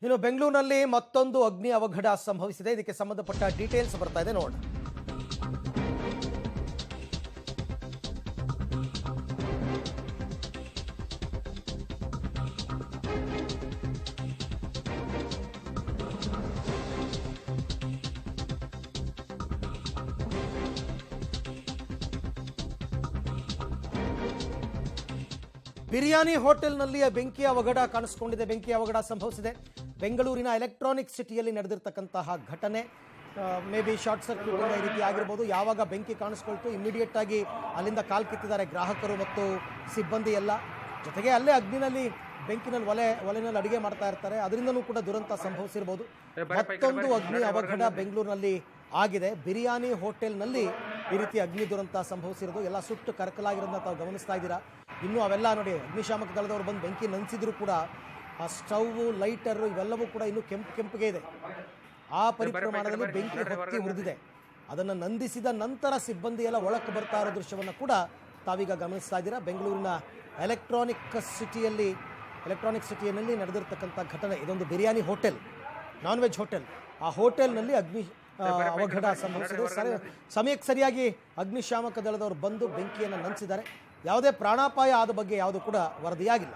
ಇನ್ನು ಬೆಂಗಳೂರಿನಲ್ಲಿ ಮತ್ತೊಂದು ಅಗ್ನಿ ಅವಘಡ ಸಂಭವಿಸಿದೆ. ಇದಕ್ಕೆ ಸಂಬಂಧಪಟ್ಟ ಡೀಟೇಲ್ಸ್ ಬರ್ತಾ ಇದೆ ನೋಡೋಣ. ಬಿರಿಯಾನಿ ಹೋಟೆಲ್ನಲ್ಲಿ ಬೆಂಕಿ ಅವಘಡ ಕಾಣಿಸಿಕೊಂಡಿದೆ. ಬೆಂಕಿ ಅವಘಡ ಸಂಭವಿಸಿದೆ. ಬೆಂಗಳೂರಿನ ಎಲೆಕ್ಟ್ರಾನಿಕ್ ಸಿಟಿಯಲ್ಲಿ ನಡೆದಿರ್ತಕ್ಕಂತಹ ಘಟನೆ. ಮೇ ಬಿ ಶಾರ್ಟ್ ಸರ್ಕ್ಯೂಟ್ ಈ ರೀತಿ ಆಗಿರ್ಬೋದು. ಯಾವಾಗ ಬೆಂಕಿ ಕಾಣಿಸ್ಕೊಳ್ತು ಇಮಿಡಿಯೇಟ್ ಆಗಿ ಅಲ್ಲಿಂದ ಕಾಲ್ ಕಿತ್ತಿದ್ದಾರೆ ಗ್ರಾಹಕರು ಮತ್ತು ಸಿಬ್ಬಂದಿ ಎಲ್ಲ. ಜೊತೆಗೆ ಅಲ್ಲೇ ಅಗ್ನಿನಲ್ಲಿ ಬೆಂಕಿನಲ್ಲಿ ಒಲೆನಲ್ಲಿ ಅಡುಗೆ ಮಾಡ್ತಾ ಇರ್ತಾರೆ. ಅದರಿಂದನೂ ಕೂಡ ದುರಂತ ಸಂಭವಿಸಿರ್ಬೋದು. ಮತ್ತೊಂದು ಅಗ್ನಿ ಅವಘಡ ಬೆಂಗಳೂರಿನಲ್ಲಿ ಆಗಿದೆ. ಬಿರಿಯಾನಿ ಹೋಟೆಲ್ನಲ್ಲಿ ಈ ರೀತಿ ಅಗ್ನಿ ದುರಂತ ಸಂಭವಿಸಿರೋದು. ಎಲ್ಲ ಸುಟ್ಟು ಕರಕಲಾಗಿರೋದನ್ನ ತಾವು ಗಮನಿಸ್ತಾ ಇದ್ದೀರಾ. ಇನ್ನೂ ಅವೆಲ್ಲ ನೋಡಿ, ಅಗ್ನಿಶಾಮಕ ದಳದವರು ಬಂದು ಬೆಂಕಿ ನಂದಿಸಿದ್ರು ಕೂಡ ಆ ಸ್ಟವ್, ಲೈಟರು ಇವೆಲ್ಲವೂ ಕೂಡ ಇನ್ನೂ ಕೆಂಪಿಗೆ ಇದೆ. ಆ ಪರಿಪ್ರಮಾಣದಲ್ಲಿ ಬೆಂಕಿ ಹೊತ್ತಿ ಉರಿದಿದೆ. ಅದನ್ನು ನಂದಿಸಿದ ನಂತರ ಸಿಬ್ಬಂದಿ ಎಲ್ಲ ಒಳಕ್ಕೆ ಬರ್ತಾ ಇರೋ ದೃಶ್ಯವನ್ನು ಕೂಡ ತಾವೀಗ ಗಮನಿಸ್ತಾ ಇದ್ದೀರಾ. ಬೆಂಗಳೂರಿನ ಎಲೆಕ್ಟ್ರಾನಿಕ್ ಸಿಟಿಯಲ್ಲಿ ನಡೆದಿರ್ತಕ್ಕಂಥ ಘಟನೆ. ಇದೊಂದು biryani hotel, non veg hotel. ಆ ಹೋಟೆಲ್ನಲ್ಲಿ ಅಗ್ನಿ ಅವಘಡ ಸಂಭವಿಸಿದೆ. ಸಮಯಕ್ಕೆ ಸರಿಯಾಗಿ ಅಗ್ನಿಶಾಮಕ ದಳದವರು ಬಂದು ಬೆಂಕಿಯನ್ನು ನಂದಿಸಿದ್ದಾರೆ. ಯಾವುದೇ ಪ್ರಾಣಾಪಾಯ ಆದ ಬಗ್ಗೆ ಯಾವುದೂ ಕೂಡ ವರದಿಯಾಗಿಲ್ಲ.